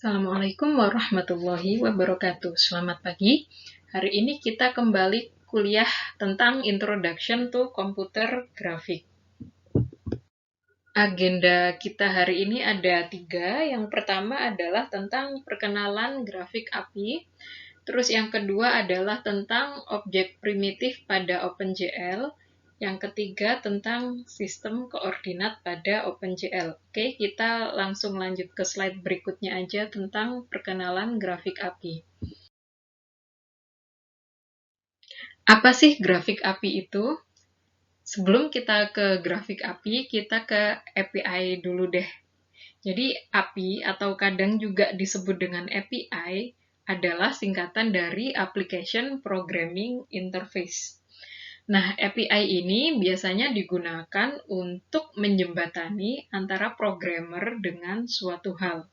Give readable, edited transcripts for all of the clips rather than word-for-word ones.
Assalamualaikum warahmatullahi wabarakatuh. Selamat pagi. Hari ini kita kembali kuliah tentang Introduction to Computer Graphic. Agenda kita hari ini ada 3. Yang pertama adalah tentang perkenalan grafik API. Terus yang kedua adalah tentang objek primitif pada OpenGL. Yang ketiga tentang sistem koordinat pada OpenGL. Oke, kita langsung lanjut ke slide berikutnya aja tentang perkenalan grafik API. Apa sih grafik API itu? Sebelum kita ke grafik API, kita ke API dulu deh. Jadi API atau kadang juga disebut dengan API adalah singkatan dari Application Programming Interface. Nah, API ini biasanya digunakan untuk menjembatani antara programmer dengan suatu hal.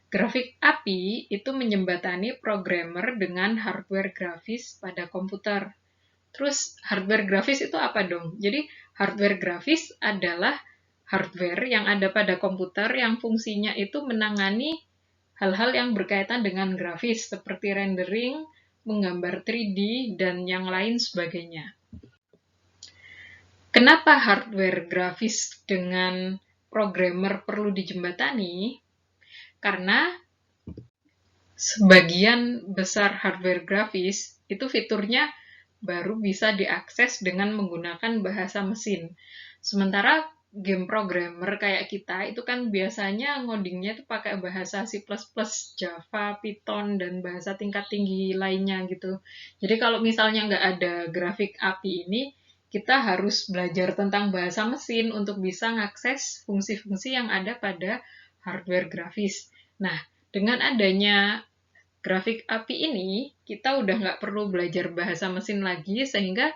Grafik API itu menjembatani programmer dengan hardware grafis pada komputer. Terus, hardware grafis itu apa dong? Jadi, hardware grafis adalah hardware yang ada pada komputer yang fungsinya itu menangani hal-hal yang berkaitan dengan grafis, seperti rendering, menggambar 3D, dan yang lain sebagainya. Kenapa hardware grafis dengan programmer perlu dijembatani? Karena sebagian besar hardware grafis itu fiturnya baru bisa diakses dengan menggunakan bahasa mesin. Sementara game programmer kayak kita itu kan biasanya ngodingnya itu pakai bahasa C++, Java, Python, dan bahasa tingkat tinggi lainnya gitu. Jadi kalau misalnya nggak ada grafik API ini, kita harus belajar tentang bahasa mesin untuk bisa mengakses fungsi-fungsi yang ada pada hardware grafis. Nah, dengan adanya grafik API ini, kita udah nggak perlu belajar bahasa mesin lagi, sehingga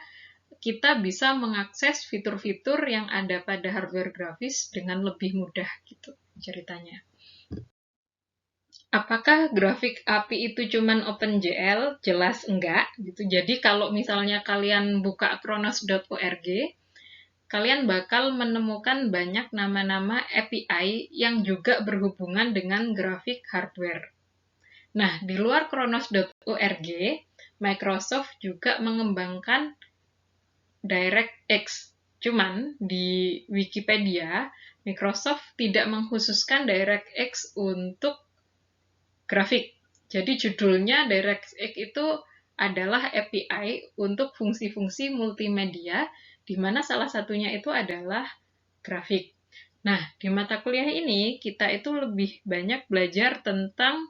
kita bisa mengakses fitur-fitur yang ada pada hardware grafis dengan lebih mudah, gitu ceritanya. Apakah grafik API itu cuman OpenGL? Jelas enggak, gitu. Jadi kalau misalnya kalian buka kronos.org, kalian bakal menemukan banyak nama-nama API yang juga berhubungan dengan grafik hardware. Nah, di luar kronos.org, Microsoft juga mengembangkan DirectX. Cuman di Wikipedia, Microsoft tidak mengkhususkan DirectX untuk grafik. Jadi judulnya DirectX itu adalah API untuk fungsi-fungsi multimedia, di mana salah satunya itu adalah grafik. Nah, di mata kuliah ini, kita itu lebih banyak belajar tentang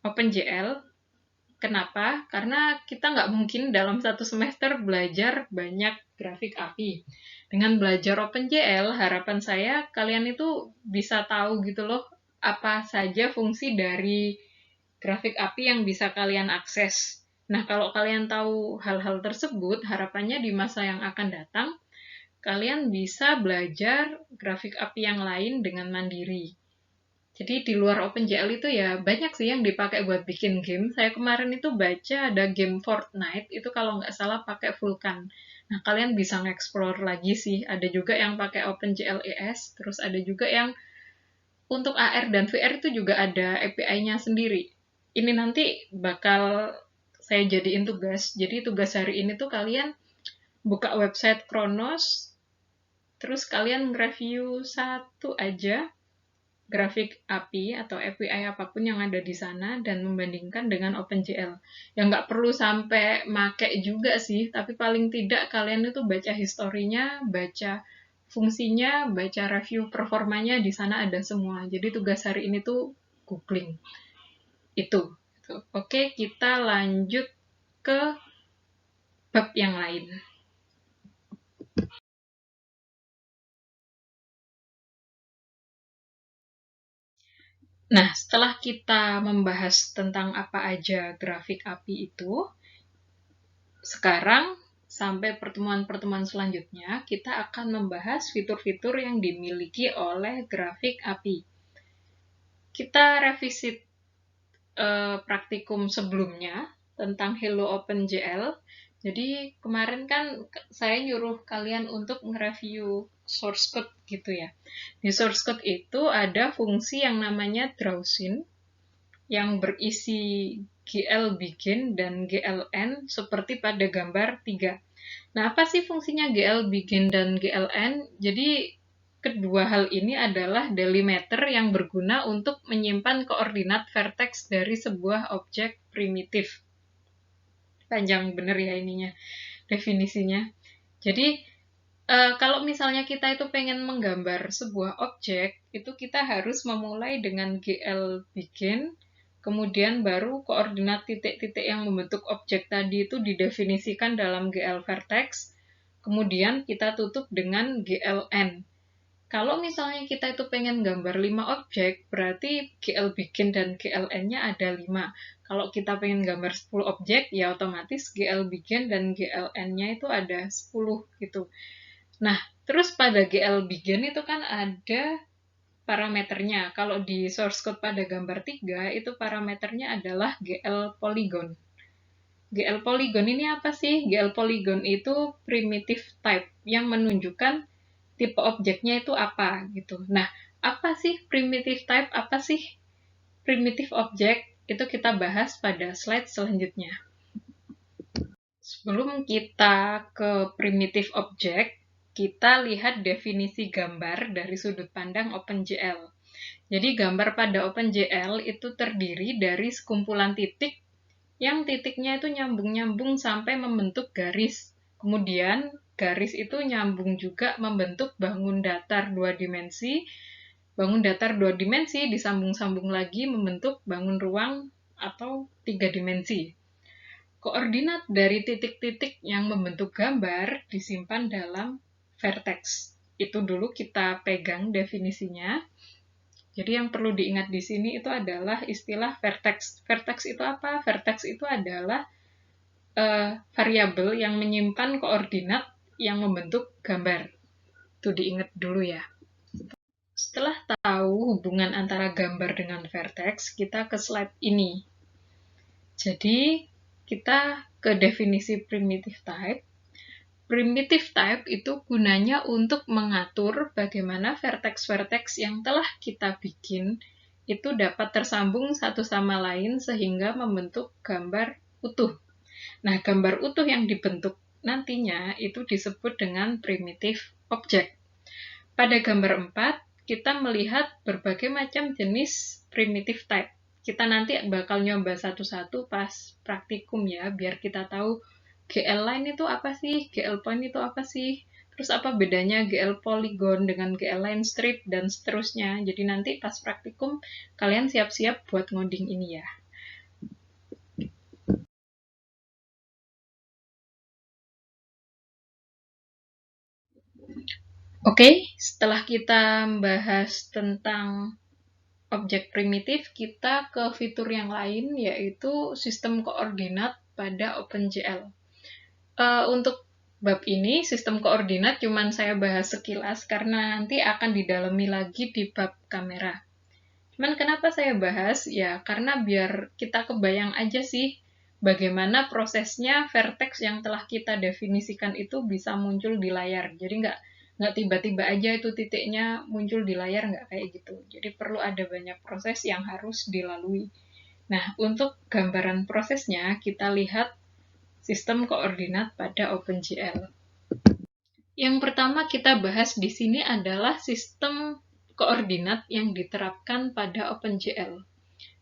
OpenGL. Kenapa? Karena kita nggak mungkin dalam satu semester belajar banyak grafik API. Dengan belajar OpenGL, harapan saya kalian itu bisa tahu gitu loh, apa saja fungsi dari grafik API yang bisa kalian akses. Nah, kalau kalian tahu hal-hal tersebut, harapannya di masa yang akan datang, kalian bisa belajar grafik API yang lain dengan mandiri. Jadi di luar OpenGL itu ya banyak sih yang dipakai buat bikin game. Saya kemarin itu baca ada game Fortnite, itu kalau nggak salah pakai Vulkan. Nah, kalian bisa nge-explore lagi sih. Ada juga yang pakai OpenGL ES, terus ada juga yang untuk AR dan VR itu juga ada API-nya sendiri. Ini nanti bakal saya jadiin tugas. Jadi tugas hari ini tuh kalian buka website Kronos, terus kalian nge-review satu aja grafik API atau API apapun yang ada di sana dan membandingkan dengan OpenGL. Ya nggak perlu sampai make juga sih, tapi paling tidak kalian itu baca historinya, baca fungsinya, baca review performanya, di sana ada semua. Jadi tugas hari ini tuh googling. Itu. Oke, kita lanjut ke bab yang lain. Nah, setelah kita membahas tentang apa aja grafik API itu, sekarang sampai pertemuan-pertemuan selanjutnya, kita akan membahas fitur-fitur yang dimiliki oleh grafik API. Kita revisit praktikum sebelumnya tentang Hello OpenGL. Jadi kemarin kan saya nyuruh kalian untuk nge-review source code gitu ya. Di source code itu ada fungsi yang namanya draw scene. yang berisi GL begin dan GLN seperti pada gambar 3. Nah, apa sih fungsinya GL begin dan GLN? Jadi, kedua hal ini adalah delimiter yang berguna untuk menyimpan koordinat vertex dari sebuah objek primitif. Panjang bener ya ininya, definisinya. Jadi, kalau misalnya kita itu pengen menggambar sebuah objek, itu kita harus memulai dengan GL begin, kemudian baru koordinat titik-titik yang membentuk objek tadi itu didefinisikan dalam GL vertex, kemudian kita tutup dengan GLN. Kalau misalnya kita itu pengen gambar 5 objek, berarti GL begin dan GLN-nya ada 5. Kalau kita pengen gambar 10 objek, ya otomatis GL begin dan GLN-nya itu ada 10 gitu. Nah, terus pada GL begin itu kan ada parameternya. Kalau di source code pada gambar 3, itu parameternya adalah GL polygon. GL polygon ini apa sih? GL polygon itu primitive type yang menunjukkan tipe objeknya itu apa gitu. Nah, apa sih primitive type? Apa sih primitive object? Itu kita bahas pada slide selanjutnya. Sebelum kita ke primitive object, kita lihat definisi gambar dari sudut pandang OpenGL. Jadi gambar pada OpenGL itu terdiri dari sekumpulan titik yang titiknya itu nyambung-nyambung sampai membentuk garis. Kemudian garis itu nyambung juga membentuk bangun datar 2 dimensi. Bangun datar 2 dimensi disambung-sambung lagi membentuk bangun ruang atau 3 dimensi. Koordinat dari titik-titik yang membentuk gambar disimpan dalam vertex. Itu dulu kita pegang definisinya. Jadi yang perlu diingat di sini itu adalah istilah vertex. Vertex itu apa? Vertex itu adalah variabel yang menyimpan koordinat yang membentuk gambar. Itu diingat dulu ya. Setelah tahu hubungan antara gambar dengan vertex, kita ke slide ini. Jadi, kita ke definisi primitive type. Primitive type itu gunanya untuk mengatur bagaimana vertex-vertex yang telah kita bikin itu dapat tersambung satu sama lain sehingga membentuk gambar utuh. Nah, gambar utuh yang dibentuk nantinya itu disebut dengan primitive object. Pada gambar 4, kita melihat berbagai macam jenis primitive type. Kita nanti bakal nyoba satu-satu pas praktikum ya, biar kita tahu GL line itu apa sih, GL point itu apa sih, terus apa bedanya GL polygon dengan GL line strip, dan seterusnya. Jadi nanti pas praktikum, kalian siap-siap buat ngoding ini ya. Oke, setelah kita membahas tentang objek primitif, kita ke fitur yang lain, yaitu sistem koordinat pada OpenGL. Untuk bab ini, sistem koordinat cuman saya bahas sekilas, karena nanti akan didalami lagi di bab kamera. Cuman kenapa saya bahas? Ya, karena biar kita kebayang aja sih, bagaimana prosesnya vertex yang telah kita definisikan itu bisa muncul di layar. Jadi nggak tiba-tiba aja itu titiknya muncul di layar, nggak kayak gitu. Jadi perlu ada banyak proses yang harus dilalui. Nah, untuk gambaran prosesnya, kita lihat sistem koordinat pada OpenGL. Yang pertama kita bahas di sini adalah sistem koordinat yang diterapkan pada OpenGL.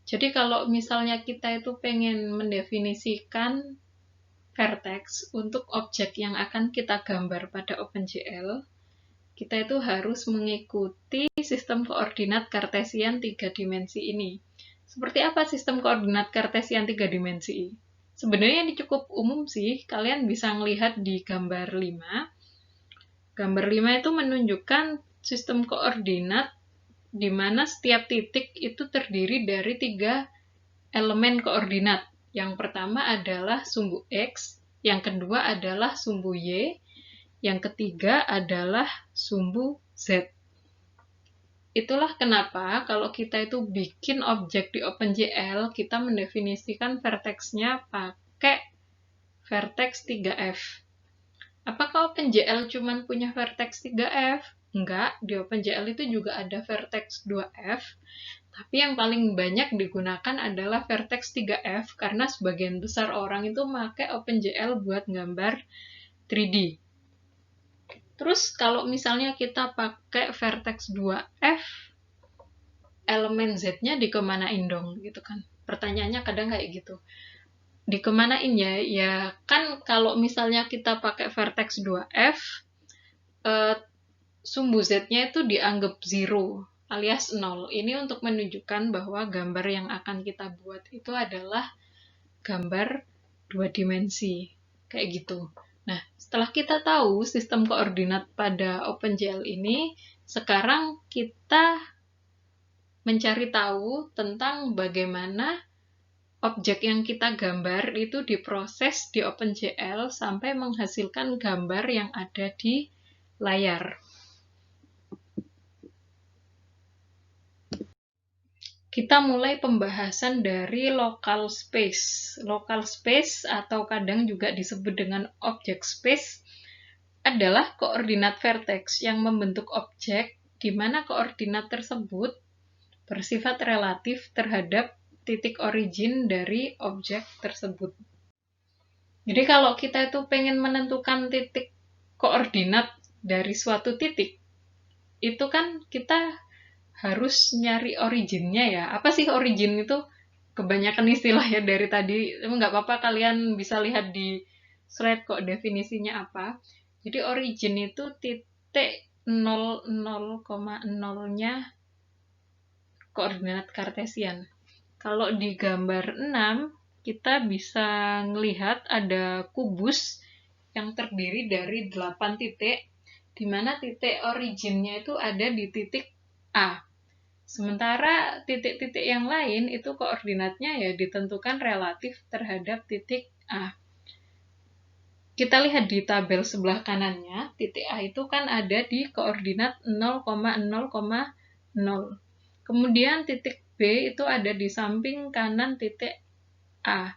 Jadi kalau misalnya kita itu pengen mendefinisikan vertex untuk objek yang akan kita gambar pada OpenGL, kita itu harus mengikuti sistem koordinat Kartesian 3 dimensi ini. Seperti apa sistem koordinat Kartesian 3 dimensi? Sebenarnya ini cukup umum sih, kalian bisa melihat di gambar 5. Gambar 5 itu menunjukkan sistem koordinat di mana setiap titik itu terdiri dari 3 elemen koordinat. Yang pertama adalah sumbu X, yang kedua adalah sumbu Y, yang ketiga adalah sumbu Z. Itulah kenapa kalau kita itu bikin objek di OpenGL, kita mendefinisikan vertex-nya pakai vertex 3F. Apakah OpenGL cuma punya vertex 3F? Enggak, di OpenGL itu juga ada vertex 2F, Tapi yang paling banyak digunakan adalah vertex 3F karena sebagian besar orang itu pakai OpenGL buat gambar 3D. Terus kalau misalnya kita pakai vertex 2F, elemen Z-nya dikemanain dong gitu kan. Pertanyaannya kadang kayak gitu. Dikemanain ya? Ya kan kalau misalnya kita pakai vertex 2F, sumbu Z-nya itu dianggap 0 alias 0. Ini untuk menunjukkan bahwa gambar yang akan kita buat itu adalah gambar 2 dimensi. Kayak gitu. Nah, setelah kita tahu sistem koordinat pada OpenGL ini, sekarang kita mencari tahu tentang bagaimana objek yang kita gambar itu diproses di OpenGL sampai menghasilkan gambar yang ada di layar. Kita mulai pembahasan dari local space. Local space atau kadang juga disebut dengan object space adalah koordinat vertex yang membentuk objek di mana koordinat tersebut bersifat relatif terhadap titik origin dari objek tersebut. Jadi kalau kita itu pengen menentukan titik koordinat dari suatu titik, itu kan kita harus nyari originnya ya. Apa sih origin itu? Kebanyakan istilah ya dari tadi. Nggak apa-apa, kalian bisa lihat di slide kok definisinya apa. Jadi origin itu titik 0,0,nya koordinat kartesian. Kalau di gambar 6, kita bisa melihat ada kubus yang terdiri dari 8 titik, di mana titik originnya itu ada di titik A. Sementara titik-titik yang lain itu koordinatnya ya ditentukan relatif terhadap titik A. Kita lihat di tabel sebelah kanannya, titik A itu kan ada di koordinat 0,0,0. Kemudian titik B itu ada di samping kanan titik A,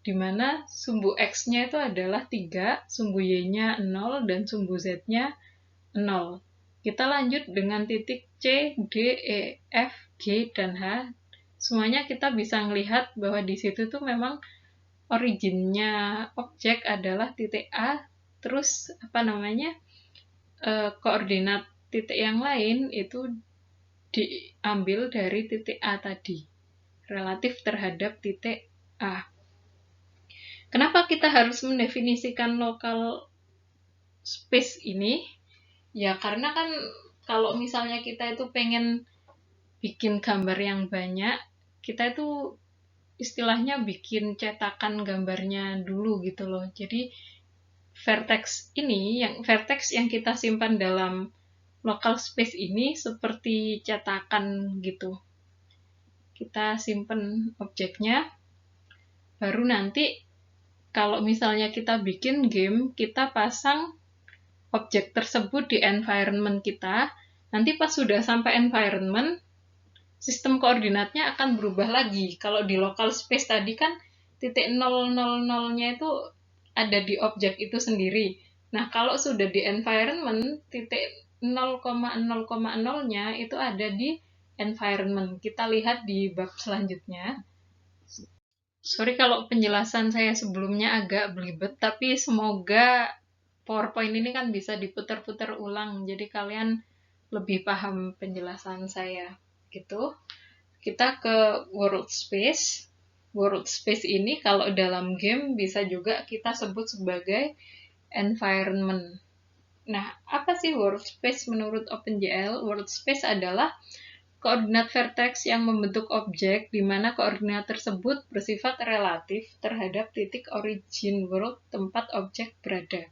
di mana sumbu X-nya itu adalah 3, sumbu Y-nya 0, dan sumbu Z-nya 0. Kita lanjut dengan titik C, D, E, F, G, dan H. Semuanya kita bisa melihat bahwa di situ tuh memang originnya objek adalah titik A, terus koordinat titik yang lain itu diambil dari titik A tadi, relatif terhadap titik A. Kenapa kita harus mendefinisikan local space ini? Ya karena kan kalau misalnya kita itu pengen bikin gambar yang banyak, kita itu istilahnya bikin cetakan gambarnya dulu gitu loh. Jadi vertex yang kita simpan dalam local space ini seperti cetakan gitu. Kita simpan objeknya, baru nanti kalau misalnya kita bikin game, kita pasang objek tersebut di environment kita. Nanti pas sudah sampai environment, sistem koordinatnya akan berubah lagi. Kalau di local space tadi kan titik 000-nya itu ada di objek itu sendiri. Nah, kalau sudah di environment, titik 0,0,0-nya itu ada di environment. Kita lihat di bab selanjutnya. Sorry kalau penjelasan saya sebelumnya agak belibet, tapi semoga PowerPoint ini kan bisa diputar-putar ulang, jadi kalian lebih paham penjelasan saya. Gitu. Kita ke world space. World space ini kalau dalam game bisa juga kita sebut sebagai environment. Nah, apa sih world space menurut OpenGL? World space adalah koordinat vertex yang membentuk objek di mana koordinat tersebut bersifat relatif terhadap titik origin world tempat objek berada.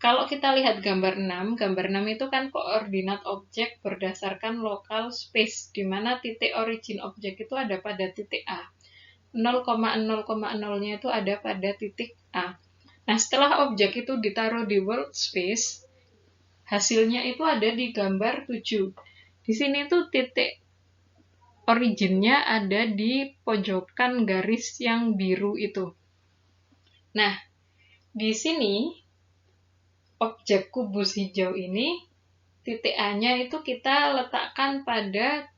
Kalau kita lihat gambar 6 itu kan koordinat objek berdasarkan local space, di mana titik origin objek itu ada pada titik A. 0,0,0-nya itu ada pada titik A. Nah, setelah objek itu ditaruh di world space, hasilnya itu ada di gambar 7. Di sini tuh titik originnya ada di pojokan garis yang biru itu. Nah, di sini objek kubus hijau ini, titik A-nya itu kita letakkan pada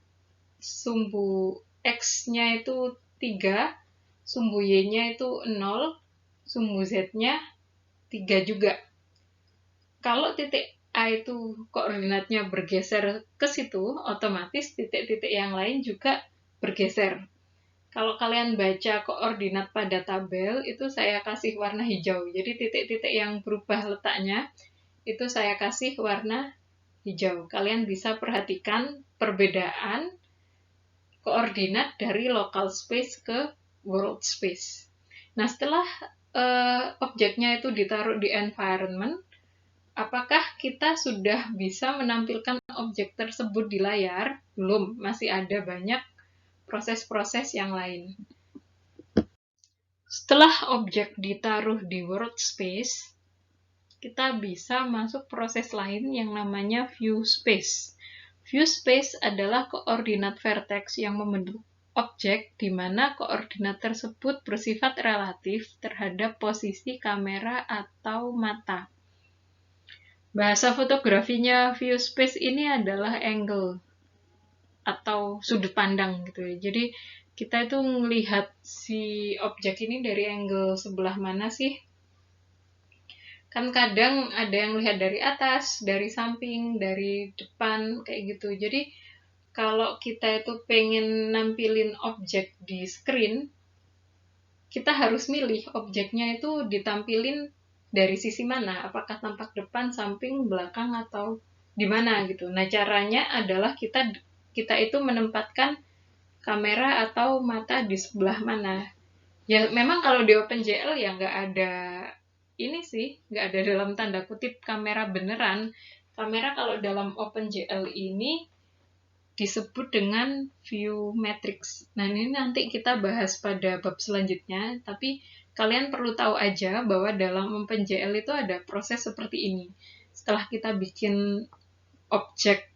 sumbu X-nya itu 3, sumbu Y-nya itu 0, sumbu Z-nya 3 juga. Kalau titik A itu koordinatnya bergeser ke situ, otomatis titik-titik yang lain juga bergeser. Kalau kalian baca koordinat pada tabel, itu saya kasih warna hijau. Jadi titik-titik yang berubah letaknya, itu saya kasih warna hijau. Kalian bisa perhatikan perbedaan koordinat dari local space ke world space. Nah, setelah objeknya itu ditaruh di environment, apakah kita sudah bisa menampilkan objek tersebut di layar? Belum, masih ada banyak proses-proses yang lain. Setelah objek ditaruh di world space, kita bisa masuk proses lain yang namanya view space. View space adalah koordinat vertex yang membentuk objek di mana koordinat tersebut bersifat relatif terhadap posisi kamera atau mata. Bahasa fotografinya view space ini adalah angle atau sudut pandang gitu ya. Jadi kita itu melihat si objek ini dari angle sebelah mana sih? Kan kadang ada yang lihat dari atas, dari samping, dari depan, kayak gitu. Jadi kalau kita itu pengen nampilin objek di screen, kita harus milih objeknya itu ditampilin dari sisi mana, apakah tampak depan, samping, belakang, atau di mana gitu. Nah, caranya adalah kita itu menempatkan kamera atau mata di sebelah mana. Ya, memang kalau di OpenGL ya nggak ada ini sih, nggak ada dalam tanda kutip kamera beneran. Kamera kalau dalam OpenGL ini disebut dengan view matrix. Nah, ini nanti kita bahas pada bab selanjutnya, tapi kalian perlu tahu aja bahwa dalam OpenGL itu ada proses seperti ini. Setelah kita bikin objek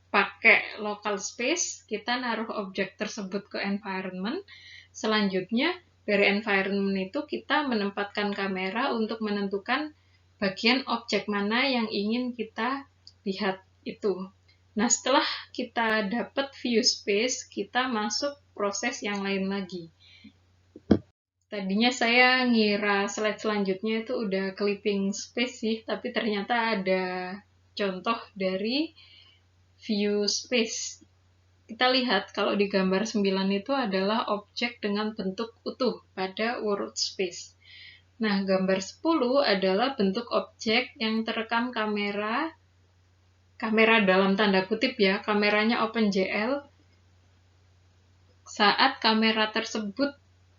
pakai local space, kita naruh objek tersebut ke environment. Selanjutnya, dari environment itu kita menempatkan kamera untuk menentukan bagian objek mana yang ingin kita lihat itu. Nah, setelah kita dapat view space, kita masuk proses yang lain lagi. Tadinya saya ngira slide selanjutnya itu udah clipping space sih, tapi ternyata ada contoh dari view space. Kita lihat kalau di gambar 9 itu adalah objek dengan bentuk utuh pada world space. Nah, gambar 10 adalah bentuk objek yang terekam kamera dalam tanda kutip ya, kameranya OpenGL. Saat kamera tersebut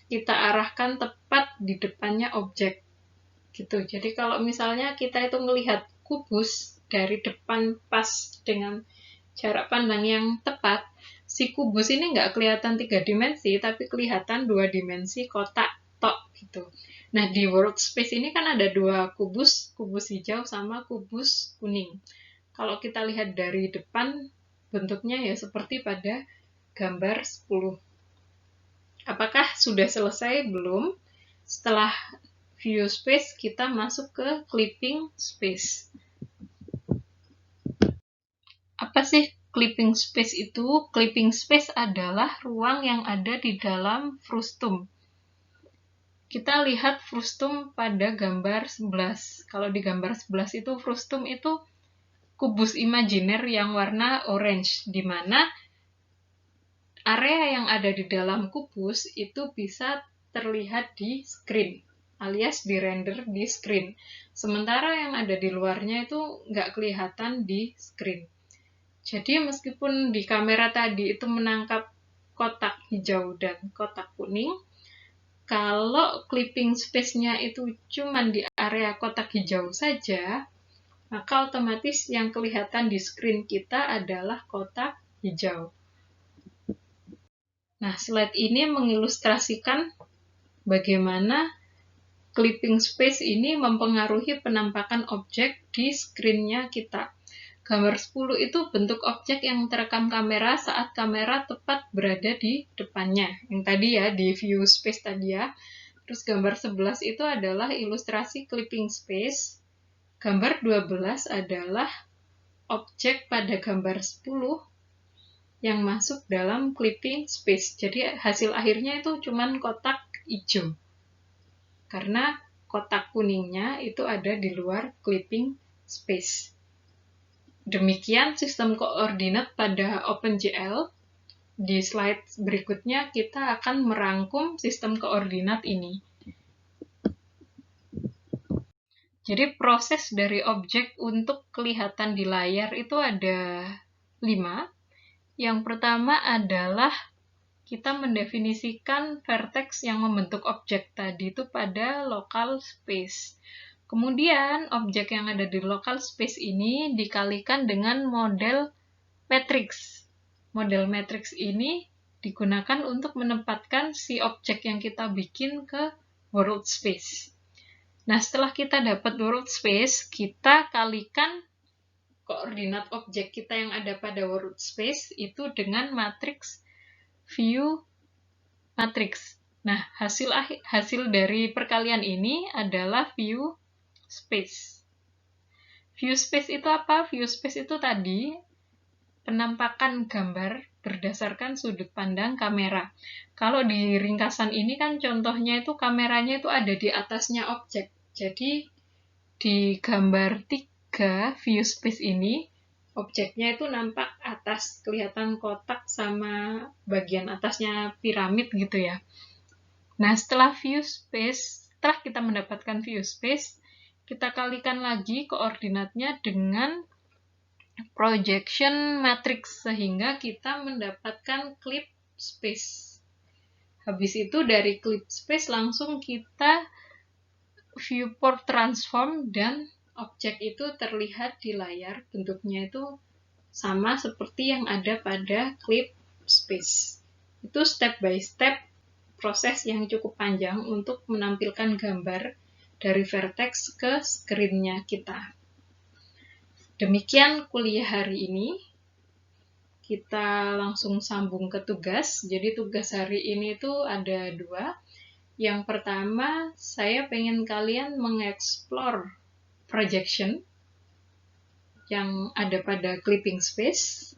kita arahkan tepat di depannya objek. Gitu. Jadi kalau misalnya kita itu melihat kubus dari depan pas dengan jarak pandang yang tepat, si kubus ini nggak kelihatan 3 dimensi, tapi kelihatan 2 dimensi kotak tok gitu. Nah, di world space ini kan ada 2 kubus, kubus hijau sama kubus kuning. Kalau kita lihat dari depan, bentuknya ya seperti pada gambar 10. Apakah sudah selesai? Belum. Setelah view space, kita masuk ke clipping space. Apa sih clipping space itu? Clipping space adalah ruang yang ada di dalam frustum. Kita lihat frustum pada gambar 11. Kalau di gambar 11 itu frustum itu kubus imajiner yang warna orange, di mana area yang ada di dalam kubus itu bisa terlihat di screen, alias di-render di screen. Sementara yang ada di luarnya itu nggak kelihatan di screen. Jadi meskipun di kamera tadi itu menangkap kotak hijau dan kotak kuning, kalau clipping space-nya itu cuma di area kotak hijau saja, maka otomatis yang kelihatan di screen kita adalah kotak hijau. Nah, slide ini mengilustrasikan bagaimana clipping space ini mempengaruhi penampakan objek di screen-nya kita. Gambar 10 itu bentuk objek yang terekam kamera saat kamera tepat berada di depannya. Yang tadi ya, di view space tadi ya. Terus gambar 11 itu adalah ilustrasi clipping space. Gambar 12 adalah objek pada gambar 10 yang masuk dalam clipping space. Jadi hasil akhirnya itu cuman kotak hijau. Karena kotak kuningnya itu ada di luar clipping space. Demikian sistem koordinat pada OpenGL. Di slide berikutnya kita akan merangkum sistem koordinat ini. Jadi proses dari objek untuk kelihatan di layar itu ada 5. Yang pertama adalah kita mendefinisikan vertex yang membentuk objek tadi itu pada local space. Kemudian objek yang ada di local space ini dikalikan dengan model matrix. Model matrix ini digunakan untuk menempatkan si objek yang kita bikin ke world space. Nah, setelah kita dapat world space, kita kalikan koordinat objek kita yang ada pada world space itu dengan matriks view matrix. Nah, hasil dari perkalian ini adalah view space. View space itu apa? View space itu tadi penampakan gambar berdasarkan sudut pandang kamera. Kalau di ringkasan ini kan contohnya itu kameranya itu ada di atasnya objek. Jadi di gambar 3 view space ini objeknya itu nampak atas, kelihatan kotak sama bagian atasnya piramid gitu ya. Nah, setelah kita mendapatkan view space, kita kalikan lagi koordinatnya dengan projection matrix sehingga kita mendapatkan clip space. Habis itu dari clip space langsung kita viewport transform dan objek itu terlihat di layar, bentuknya itu sama seperti yang ada pada clip space. Itu step by step proses yang cukup panjang untuk menampilkan gambar dari vertex ke screen-nya kita. Demikian kuliah hari ini. Kita langsung sambung ke tugas. Jadi tugas hari ini tuh ada 2. Yang pertama, saya pengen kalian mengeksplor projection yang ada pada clipping space.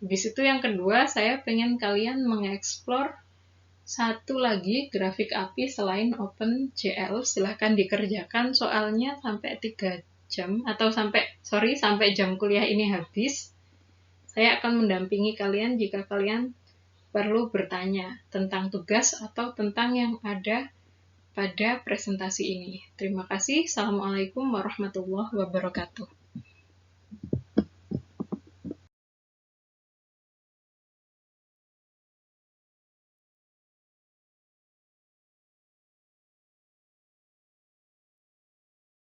Habis itu yang kedua, saya pengen kalian mengeksplor satu lagi grafik API selain OpenGL. Silahkan dikerjakan soalnya sampai 3 jam, atau sampai jam kuliah ini habis. Saya akan mendampingi kalian jika kalian perlu bertanya tentang tugas atau tentang yang ada pada presentasi ini. Terima kasih. Assalamualaikum warahmatullahi wabarakatuh.